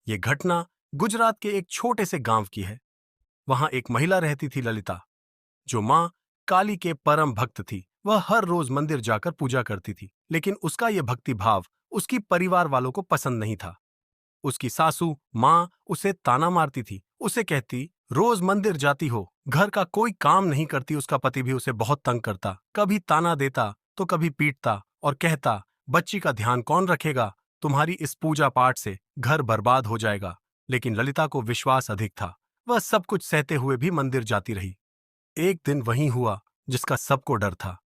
ये घटना गुजरात के एक छोटे से गांव की है। वहां एक महिला रहती थी, ललिता, जो माँ काली के परम भक्त थी। वह हर रोज मंदिर जाकर पूजा करती थी, लेकिन उसका यह भक्ति भाव उसकी परिवार वालों को पसंद नहीं था। उसकी सासू माँ उसे ताना मारती थी, उसे कहती, रोज मंदिर जाती हो, घर का कोई काम नहीं करती। उसका पति भी उसे बहुत तंग करता, कभी ताना देता तो कभी पीटता और कहता, बच्ची का ध्यान कौन रखेगा, तुम्हारी इस पूजा पाठ से घर बर्बाद हो जाएगा। लेकिन ललिता को विश्वास अधिक था। वह सब कुछ सहते हुए भी मंदिर जाती रही। एक दिन वही हुआ जिसका सबको डर था।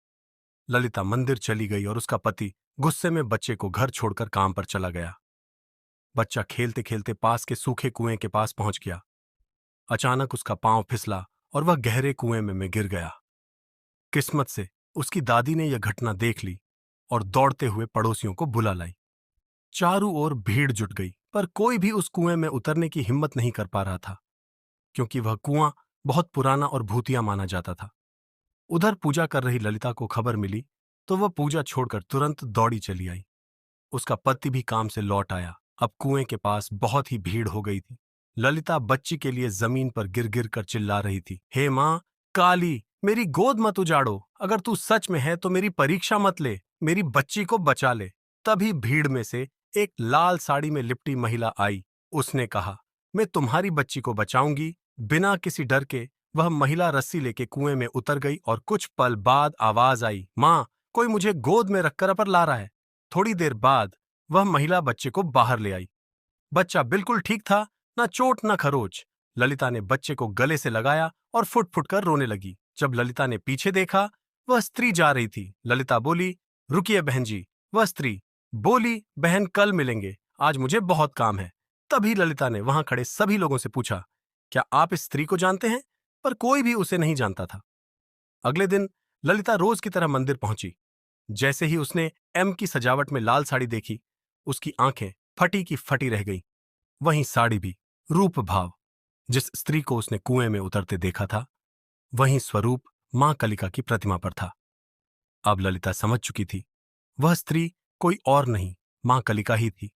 ललिता मंदिर चली गई और उसका पति गुस्से में बच्चे को घर छोड़कर काम पर चला गया। बच्चा खेलते खेलते पास के सूखे कुएं के पास पहुंच गया। अचानक उसका पांव फिसला और वह गहरे कुएं में गिर गया। किस्मत से उसकी दादी ने यह घटना देख ली और दौड़ते हुए पड़ोसियों को बुला लाई। चारों ओर भीड़ जुट गई, पर कोई भी उस कुएं में उतरने की हिम्मत नहीं कर पा रहा था, क्योंकि वह कुआं बहुत पुराना और भूतिया माना जाता था। उधर पूजा कर रही ललिता को खबर मिली तो वह पूजा छोड़कर तुरंत दौड़ी चली आई। उसका पति भी काम से लौट आया। अब कुएं के पास बहुत ही भीड़ हो गई थी। ललिता बच्ची के लिए जमीन पर गिर गिर कर चिल्ला रही थी, हे माँ काली, मेरी गोद मत उजाड़ो। अगर तू सच में है तो मेरी परीक्षा मत ले, मेरी बच्ची को बचा ले। तभी भीड़ में से एक लाल साड़ी में लिपटी महिला आई। उसने कहा, मैं तुम्हारी बच्ची को बचाऊंगी। बिना किसी डर के वह महिला रस्सी लेके कुएं में उतर गई और कुछ पल बाद आवाज आई, माँ, कोई मुझे गोद में रखकर अपर ला रहा है। थोड़ी देर बाद वह महिला बच्चे को बाहर ले आई। बच्चा बिल्कुल ठीक था, ना चोट ना खरोच। ललिता ने बच्चे को गले से लगाया और फुट फुट कर रोने लगी। जब ललिता ने पीछे देखा, वह स्त्री जा रही थी। ललिता बोली, रुकिए बहन जी। वह स्त्री बोली, बहन कल मिलेंगे, आज मुझे बहुत काम है। तभी ललिता ने वहां खड़े सभी लोगों से पूछा, क्या आप इस स्त्री को जानते हैं? पर कोई भी उसे नहीं जानता था। अगले दिन ललिता रोज की तरह मंदिर पहुंची। जैसे ही उसने एम की सजावट में लाल साड़ी देखी, उसकी आंखें फटी की फटी रह गईं। वहीं साड़ी भी, रूप भाव, जिस स्त्री को उसने कुएं में उतरते देखा था, वहीं स्वरूप मां कलिका की प्रतिमा पर था। अब ललिता समझ चुकी थी, वह स्त्री कोई और नहीं, मां कलिका ही थी।